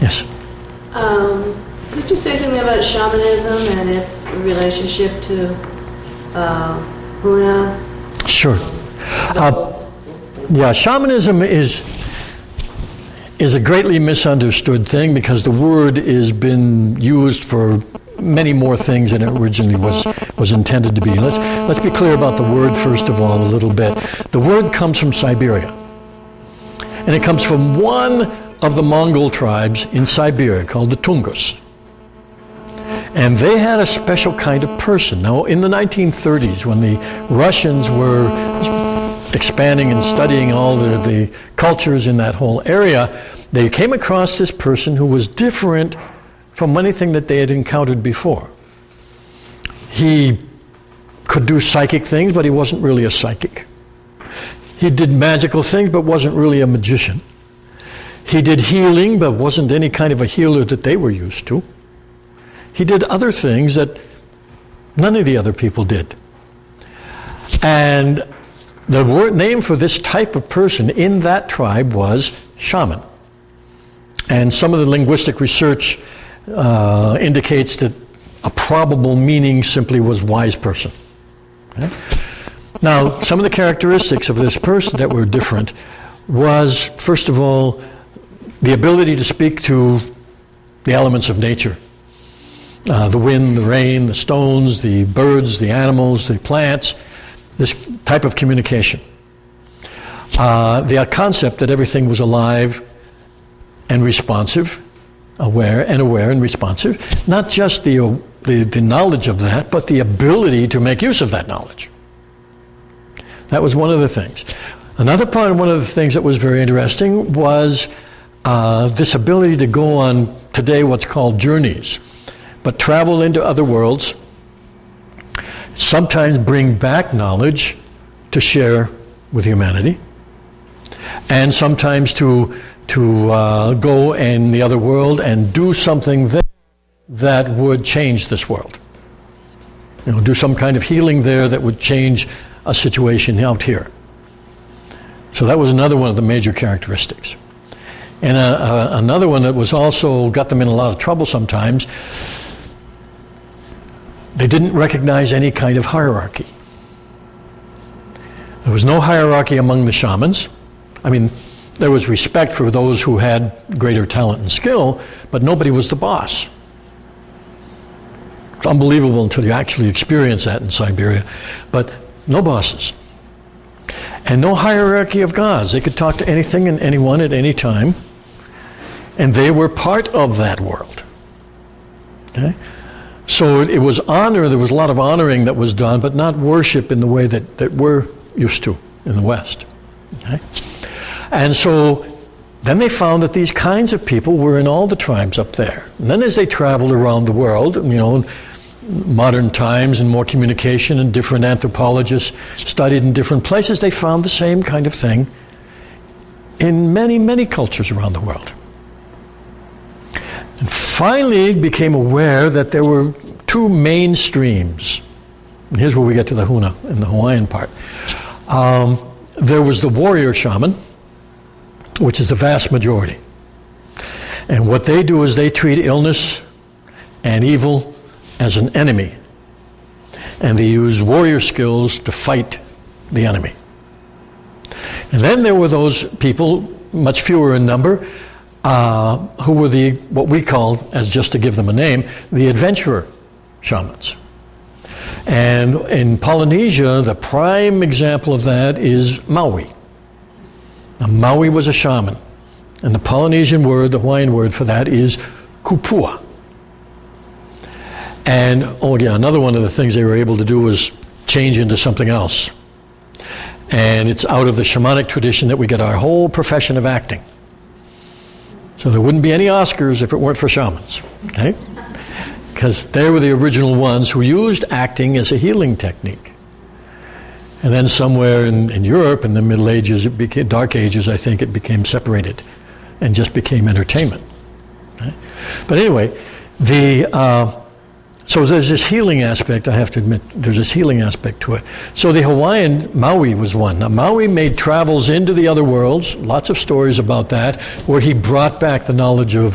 Yes. Could you say something about shamanism and its relationship to Huna? Sure. Yeah, shamanism is a greatly misunderstood thing because the word has been used for many more things than it originally was intended to be. Let's be clear about the word first of all a little bit. The word comes from Siberia, and it comes from one of the Mongol tribes in Siberia called the Tungus. And they had a special kind of person. Now, in the 1930s, when the Russians were expanding and studying all the cultures in that whole area, they came across this person who was different from anything that they had encountered before. He could do psychic things, but he wasn't really a psychic. He did magical things, but wasn't really a magician. He did healing, but wasn't any kind of a healer that they were used to. He did other things that none of the other people did. And the name for this type of person in that tribe was shaman. And some of the linguistic research indicates that a probable meaning simply was wise person. Okay? Now, some of the characteristics of this person that were different was, first of all, the ability to speak to the elements of nature. The wind, the rain, the stones, the birds, the animals, the plants, this type of communication. The concept that everything was alive and responsive, aware and responsive. Not just the knowledge of that, but the ability to make use of that knowledge. That was one of the things. Another part, one of the things that was very interesting was this ability to go on today what's called journeys, but travel into other worlds, sometimes bring back knowledge to share with humanity, and sometimes to go in the other world and do something there that would change this world. You know, do some kind of healing there that would change a situation out here. So that was another one of the major characteristics. And another one that was also got them in a lot of trouble sometimes, they didn't recognize any kind of hierarchy. There was no hierarchy among the shamans. I mean, there was respect for those who had greater talent and skill, but nobody was the boss. It's unbelievable until you actually experience that in Siberia. But no bosses. And no hierarchy of gods. They could talk to anything and anyone at any time. And they were part of that world. Okay? So it was honor, there was a lot of honoring that was done, but not worship in the way that we're used to in the West. Okay? And so then they found that these kinds of people were in all the tribes up there. And then as they traveled around the world, you know, modern times and more communication and different anthropologists studied in different places, they found the same kind of thing in many, many cultures around the world. And finally became aware that there were two main streams. And here's where we get to the Huna and the Hawaiian part. There was the warrior shaman, which is the vast majority. And what they do is they treat illness and evil as an enemy. And they use warrior skills to fight the enemy. And then there were those people, much fewer in number, who were what we called, as just to give them a name, the adventurer shamans. And in Polynesia, the prime example of that is Maui. Now, Maui was a shaman. And the Polynesian word, the Hawaiian word for that is kupua. And, oh yeah, another one of the things they were able to do was change into something else. And it's out of the shamanic tradition that we get our whole profession of acting. So there wouldn't be any Oscars if it weren't for shamans. Okay? Because they were the original ones who used acting as a healing technique. And then somewhere in Europe, in the Middle Ages, it became, Dark Ages, I think, it became separated and just became entertainment. Okay? But anyway, So there's this healing aspect, I have to admit, there's this healing aspect to it. So the Hawaiian, Maui was one. Now Maui made travels into the other worlds, lots of stories about that, where he brought back the knowledge of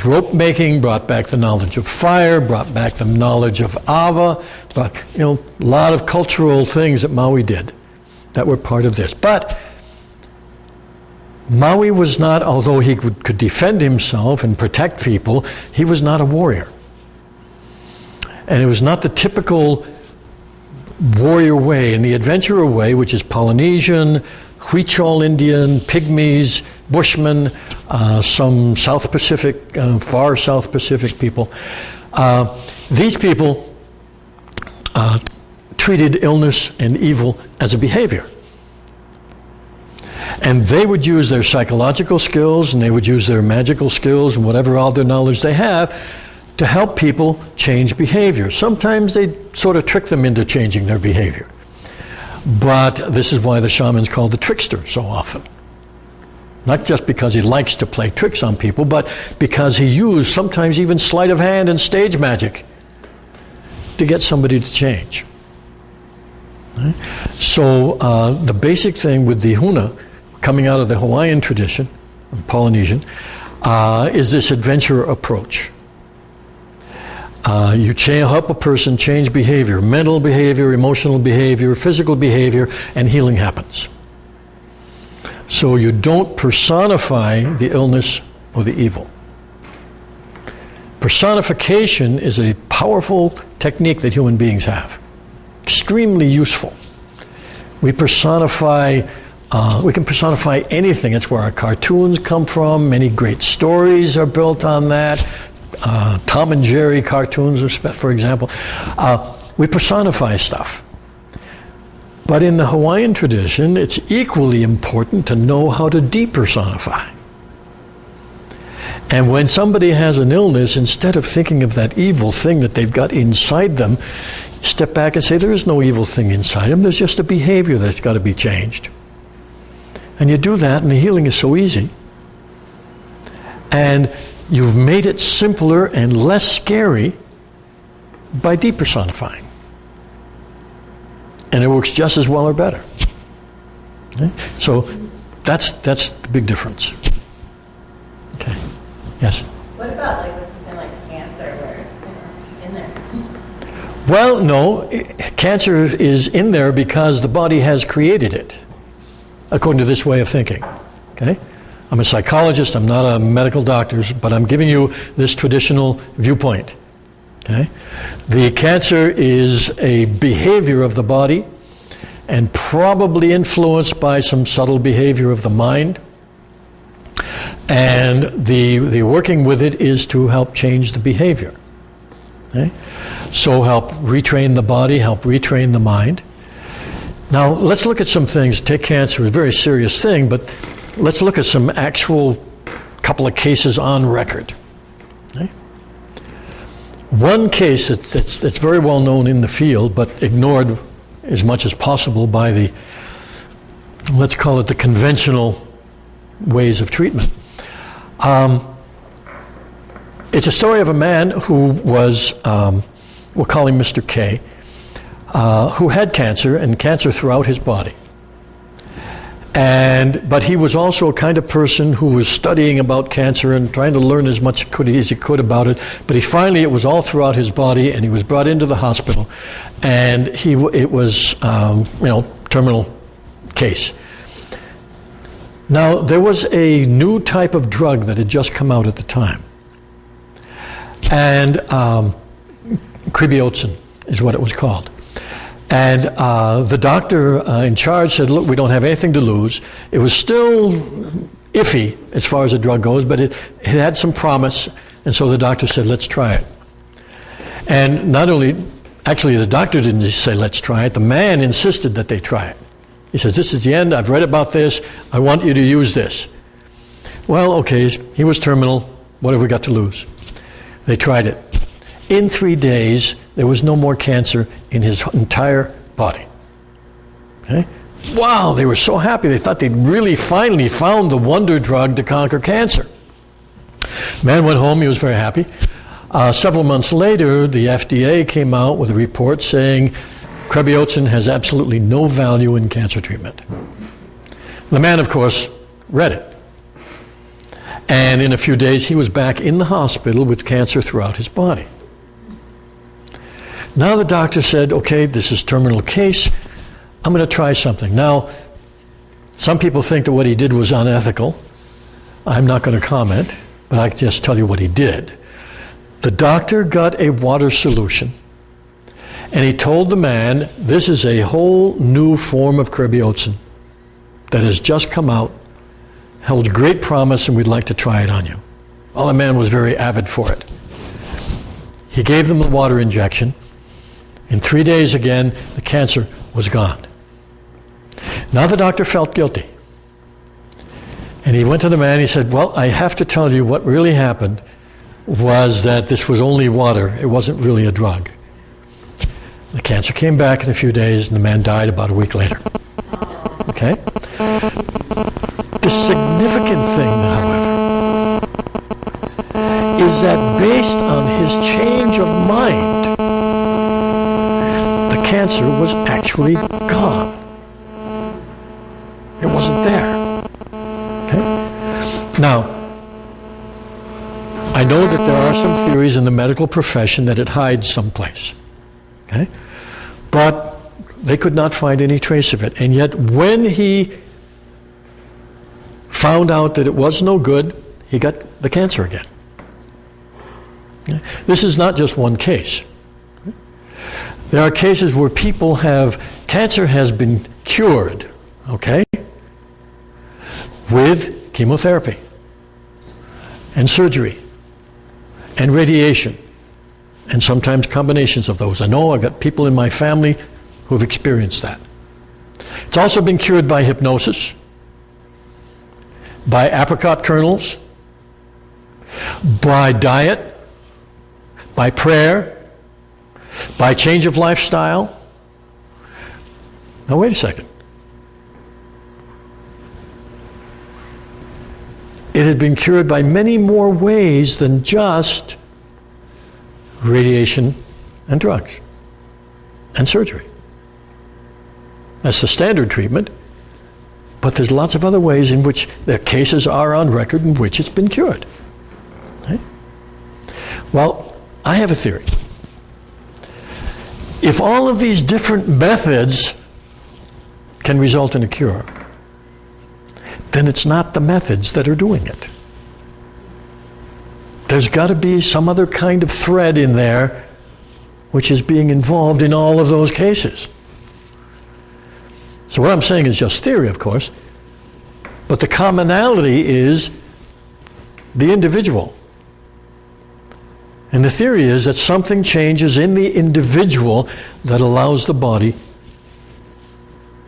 rope making, brought back the knowledge of fire, brought back the knowledge of Ava, but, a lot of cultural things that Maui did that were part of this. But Maui was not, although he could defend himself and protect people, he was not a warrior. And it was not the typical warrior way. In the adventurer way, which is Polynesian, Huichol Indian, Pygmies, Bushmen, some South Pacific, far South Pacific people, these people treated illness and evil as a behavior. And they would use their psychological skills and they would use their magical skills and whatever other knowledge they have to help people change behavior. Sometimes they sort of trick them into changing their behavior. But this is why the shaman's called the trickster so often. Not just because he likes to play tricks on people, but because he used sometimes even sleight of hand and stage magic to get somebody to change. Right? So the basic thing with the Huna, coming out of the Hawaiian tradition, Polynesian, is this adventurer approach. You help a person change behavior, mental behavior, emotional behavior, physical behavior, and healing happens. So you don't personify the illness or the evil. Personification is a powerful technique that human beings have. Extremely useful. We can personify anything. It's where our cartoons come from. Many great stories are built on that. Tom and Jerry cartoons, for example. We personify stuff. But in the Hawaiian tradition, it's equally important to know how to depersonify. And when somebody has an illness, instead of thinking of that evil thing that they've got inside them, step back and say, there is no evil thing inside them. There's just a behavior that's got to be changed. And you do that, and the healing is so easy. And you've made it simpler and less scary by depersonifying. And it works just as well or better. Okay? So that's the big difference. Okay. Yes? What about with something like cancer where it's in there? Well, no. Cancer is in there because the body has created it, according to this way of thinking. Okay? I'm a psychologist, I'm not a medical doctor, but I'm giving you this traditional viewpoint. Okay? The cancer is a behavior of the body and probably influenced by some subtle behavior of the mind. And the working with it is to help change the behavior. Okay? So help retrain the body, help retrain the mind. Now, let's look at some things. Take cancer, a very serious thing, but let's look at some actual couple of cases on record. Okay? One case that's very well known in the field, but ignored as much as possible by the, let's call it the conventional ways of treatment. It's a story of a man who was, we'll call him Mr. K, who had cancer, and cancer throughout his body. But he was also a kind of person who was studying about cancer and trying to learn as much as he could about it. But it was all throughout his body, and he was brought into the hospital, and it was terminal case. Now there was a new type of drug that had just come out at the time, and Kribiotin is what it was called. And the doctor in charge said, look, we don't have anything to lose. It was still iffy as far as the drug goes, but it had some promise, and so the doctor said, let's try it. And actually the doctor didn't say let's try it, the man insisted that they try it. He says, this is the end, I've read about this, I want you to use this. Well, okay, he was terminal, what have we got to lose? They tried it. In 3 days, there was no more cancer in his entire body. Okay? Wow, they were so happy. They thought they'd really finally found the wonder drug to conquer cancer. Man went home, he was very happy. Several months later, the FDA came out with a report saying Krebbiotsin has absolutely no value in cancer treatment. The man, of course, read it. And in a few days, he was back in the hospital with cancer throughout his body. Now the doctor said, okay, this is terminal case. I'm going to try something. Now, some people think that what he did was unethical. I'm not going to comment, but I can just tell you what he did. The doctor got a water solution, and he told the man, this is a whole new form of Krebbiotsin that has just come out, held great promise, and we'd like to try it on you. Well, the man was very avid for it. He gave them the water injection. In 3 days again, the cancer was gone. Now the doctor felt guilty. And he went to the man, he said, well, I have to tell you what really happened was that this was only water. It wasn't really a drug. The cancer came back in a few days, and the man died about a week later. Okay? The significant thing, however, is that based on his change of mind, the cancer was actually gone. It wasn't there. Okay? Now, I know that there are some theories in the medical profession that it hides someplace. Okay? But they could not find any trace of it. And yet, when he found out that it was no good, he got the cancer again. Okay? This is not just one case. There are cases where people have, cancer has been cured, okay, with chemotherapy and surgery and radiation and sometimes combinations of those. I know I've got people in my family who have experienced that. It's also been cured by hypnosis, by apricot kernels, by diet, by prayer, by change of lifestyle. Now wait a second. It had been cured by many more ways than just radiation and drugs and surgery. That's the standard treatment, but there's lots of other ways in which the cases are on record in which it's been cured. Okay? Well, I have a theory. If all of these different methods can result in a cure, then it's not the methods that are doing it. There's got to be some other kind of thread in there which is being involved in all of those cases. So what I'm saying is just theory, of course, but the commonality is the individual. And the theory is that something changes in the individual that allows the body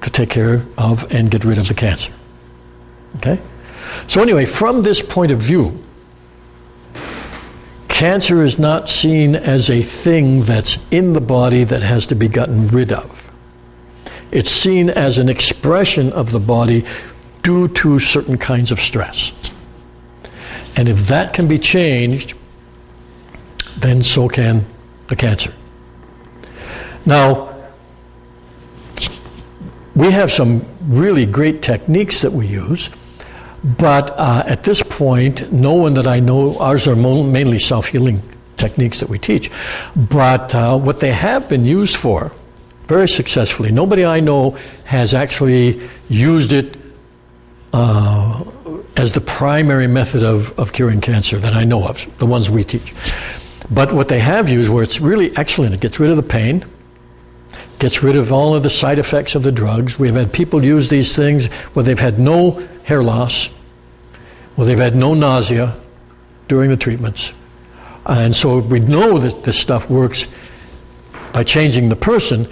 to take care of and get rid of the cancer. Okay? So anyway, from this point of view, cancer is not seen as a thing that's in the body that has to be gotten rid of. It's seen as an expression of the body due to certain kinds of stress. And if that can be changed, then so can the cancer. Now, we have some really great techniques that we use, but at this point, no one that I know, ours are mainly self-healing techniques that we teach, but what they have been used for very successfully, nobody I know has actually used it as the primary method of curing cancer that I know of, the ones we teach. But what they have used, where it's really excellent, it gets rid of the pain, gets rid of all of the side effects of the drugs. We've had people use these things where they've had no hair loss, where they've had no nausea during the treatments. And so we know that this stuff works by changing the person,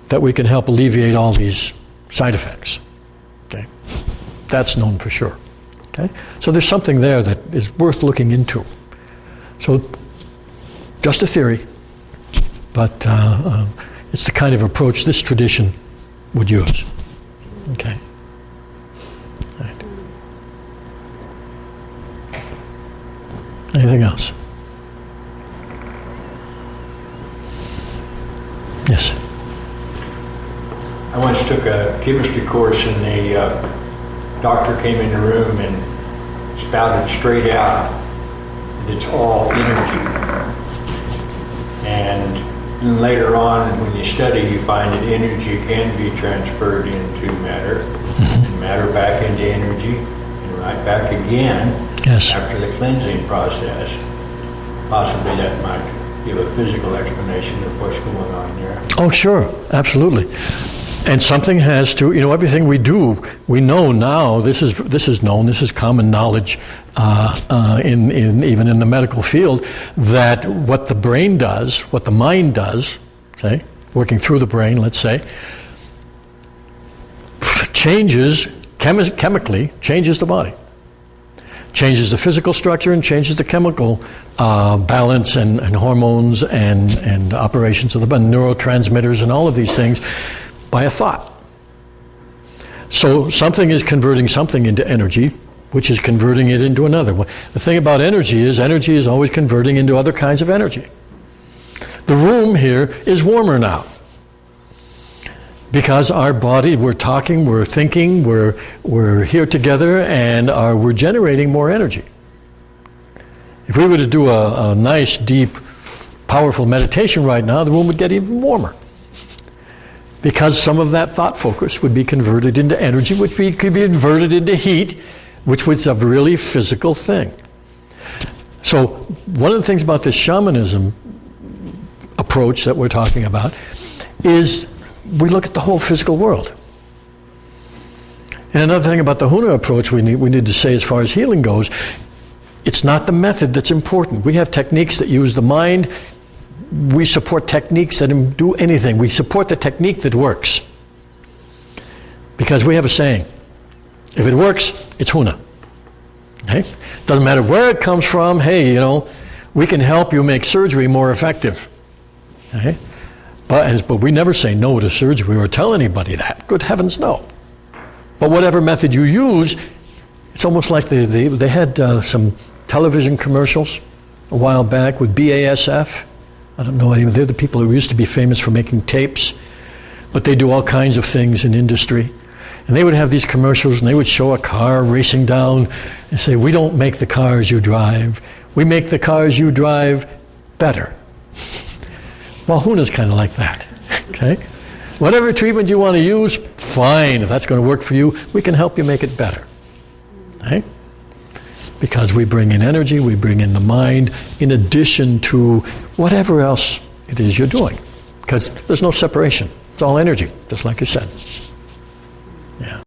that we can help alleviate all these side effects. Okay? That's known for sure. Okay? So there's something there that is worth looking into. So just a theory, but it's the kind of approach this tradition would use. Okay. Right. Anything else? Yes. I once took a chemistry course and the doctor came in the room and spouted straight out that it's all energy. And then later on, when you study, you find that energy can be transferred into matter, and matter back into energy, and right back again after the cleansing process. Possibly that might give a physical explanation of what's going on there. Oh, sure, absolutely. And something has to, everything we do, we know now, this is known, this is common knowledge even in the medical field, that what the brain does, what the mind does, say, working through the brain, let's say, changes, chemically, changes the body. Changes the physical structure and changes the chemical balance and hormones and operations of the body, neurotransmitters and all of these things, by a thought. So something is converting something into energy, which is converting it into another. The thing about energy is always converting into other kinds of energy. The room here is warmer now, because our body, we're talking, we're thinking, we're here together, and we're generating more energy. If we were to do a nice, deep, powerful meditation right now, the room would get even warmer, because some of that thought focus would be converted into energy, which could be converted into heat, which was a really physical thing. So one of the things about this shamanism approach that we're talking about is we look at the whole physical world. And another thing about the Huna approach we need to say as far as healing goes, it's not the method that's important. We have techniques that use the mind. We support techniques that do anything. We support the technique that works. Because we have a saying, if it works, it's Huna. Okay? Doesn't matter where it comes from. Hey, we can help you make surgery more effective. Okay? But we never say no to surgery or tell anybody that. Good heavens, no. But whatever method you use, it's almost like they had some television commercials a while back with BASF. I don't know, they're the people who used to be famous for making tapes, but they do all kinds of things in industry. And they would have these commercials, and they would show a car racing down and say, we don't make the cars you drive. We make the cars you drive better. Well, Huna's kind of like that. Okay? Whatever treatment you want to use, fine. If that's going to work for you, we can help you make it better. Okay? Because we bring in energy, we bring in the mind, in addition to whatever else it is you're doing. Because there's no separation. It's all energy, just like you said. Yeah.